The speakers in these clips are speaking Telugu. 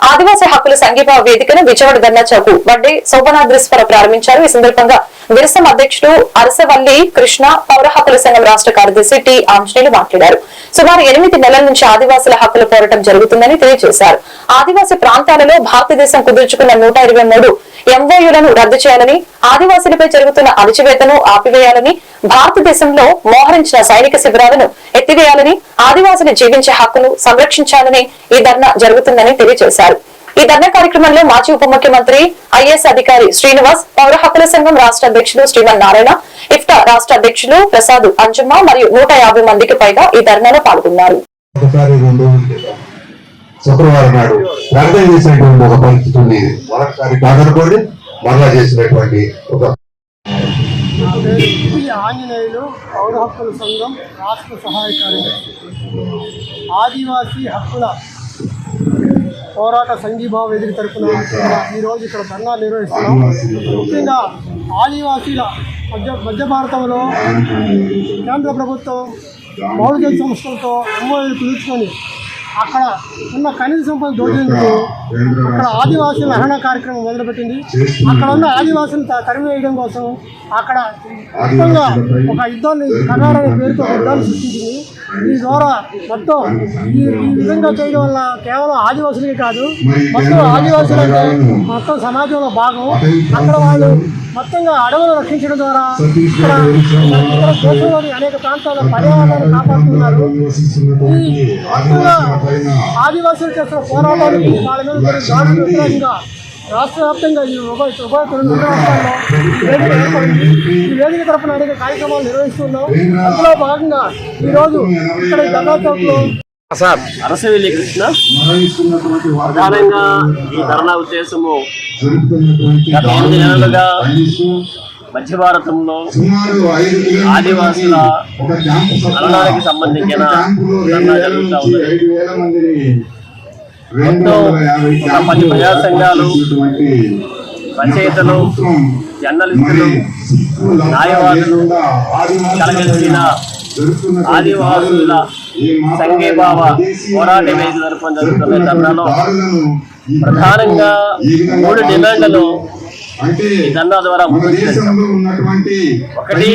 ఆదివాసీ హక్కుల సంఘీభావ వేదికను విజయవాడ ధర్నా చౌక్ వడ్డే శోభనాద్రీశ్వర ప్రారంభించారు. ఈ సందర్భంగా విరసం అధ్యక్షుడు అరసవల్లి కృష్ణ, పౌర హక్కుల సంఘం రాష్ట్ర కార్యదర్శి టి ఆంజనేయులు మాట్లాడారు. సుమారు 8 నెలల నుంచి ఆదివాసుల హక్కుల పోరాటం జరుగుతుందని తెలియజేశారు. ఆదివాసీ ప్రాంతాలలో భారతదేశం కుదుర్చుకున్న 123 ఎంఓయూలను రద్దు చేయాలని, ఆదివాసులపై జరుగుతున్న అణచివేతను ఆపివేయాలని, భారతదేశంలో మోహరించిన సైనిక శిబిరాలను ఎత్తివేయాలని, ఆదివాసులు జీవించే హక్కును సంరక్షించాలని ఈ ధర్నా జరుగుతుందని తెలియజేశారు. ఈ ధర్నా కార్యక్రమంలో మాజీ ఉప ముఖ్యమంత్రి ఐఏఎస్ అధికారి శ్రీనివాస్, పౌర హక్కుల సంఘం రాష్ట్ర అధ్యక్షులు శ్రీమన్నారాయణ, ఇఫ్టా రాష్ట్ర అధ్యక్షులు ప్రసాద్ అంజమ్మ మరియు 150 మందికి పైగా ఈ ధర్నాలో పాల్గొన్నారు. శుక్రవారం నాడు ప్రకటన చేసినటువంటి ఒక పరిస్థితి ఉంది. మరొకసారి కాదనుకోండి, మరలా చేసినటువంటి ఒక ఆంజనేయులు, పౌర హక్కుల సంఘం రాష్ట్ర సహాయ కార్యదర్శి. ఆదివాసీ హక్కుల పోరాట సంఘీభావ వేదిక తరఫున ఈరోజు ఇక్కడ ధర్నా నిర్వహిస్తున్నాం. ముఖ్యంగా ఆదివాసీల మధ్య భారతంలో కేంద్ర ప్రభుత్వం మౌలిక సంస్థలతో ఎంఓయూలు కుదుర్చుకొని అక్కడ ఉన్న ఖనిజ సంపద దోచేందుకు అక్కడ ఆదివాసుల హరణ కార్యక్రమం మొదలుపెట్టింది. అక్కడ ఉన్న ఆదివాసులను తరిమివేయడం కోసం అక్కడ మొత్తంగా ఒక యుద్ధాన్ని కర్నాటక అనే పేరుతో ఒక యుద్ధాన్ని సృష్టించింది. ఈ ద్వారా మొత్తం ఈ విధంగా చేయడం వల్ల కేవలం ఆదివాసులకే కాదు, మొత్తం ఆదివాసులంటే మొత్తం సమాజంలో భాగం. అక్కడ వాళ్ళు మొత్తంగా అడవులను రక్షించడం ద్వారా ఇక్కడ దేశంలోని అనేక ప్రాంతాల్లో పర్యావరణాన్ని కాపాడుతున్నారు. ఈ మొత్తంగా ఆదివాసులు చేస్తున్న పోరాటానికి వాళ్ళ మీద దాడులకు వ్యతిరేకంగా రాష్ట్ర వ్యాప్తంగా ఈ ఉభయ 2 రాష్ట్రాల్లో వేదిక ఏర్పడింది. ఈ వేదిక తరఫున అనేక కార్యక్రమాలు నిర్వహిస్తున్నాం. అందులో భాగంగా ఈరోజు ఇక్కడ ధర్నా చౌక్లో అరసవల్లి కృష్ణ. ప్రధానంగా ఈ ధర్నా ఉద్దేశము గత 8 నెలలుగా మధ్య భారతంలో ఆదివాసుల హరణానికి సంబంధించిన ధర్నా జరుగుతూ ఉంది. మొత్తం ఒక 10 ప్రజా సంఘాలు, రచయితలు, జర్నలిస్టులు, న్యాయవాదులు కలగలిసిన ఆదివాసుల సంఘీభావ పోరాట వేదిక తరఫున జరుగుతున్న ధర్నాలో ప్రధానంగా 3 డిమాండ్లను ఈ ధర్నా ద్వారా ఒకటి,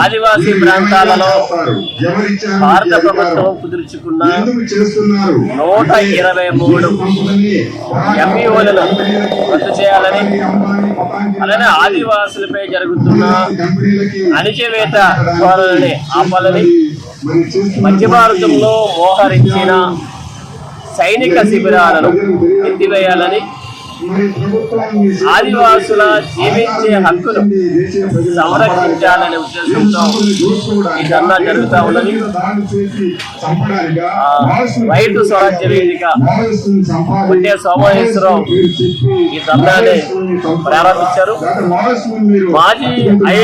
ఆదివాసీ ప్రాంతాలలో భారత ప్రభుత్వం కుదుర్చుకున్న 123 ఎంఈఓలను రద్దు చేయాలని, అలానే ఆదివాసులపై జరుగుతున్న అణచివేత ధోరణిని ఆపాలని, మధ్య భారతంలో మోహరించిన సైనిక శిబిరాలను ఎత్తివేయాలని, ఆదివాసుల జీవించే హక్కును సంరక్షించాలనే ఉద్దేశంతో ఈ ధర్నా జరుగుతూ ఉన్నది. రైతు స్వరాజ్య వేదిక పుట్టే సోమేశ్వరరావు ఈ ధర్నాన్ని ప్రారంభించారు. మాజీ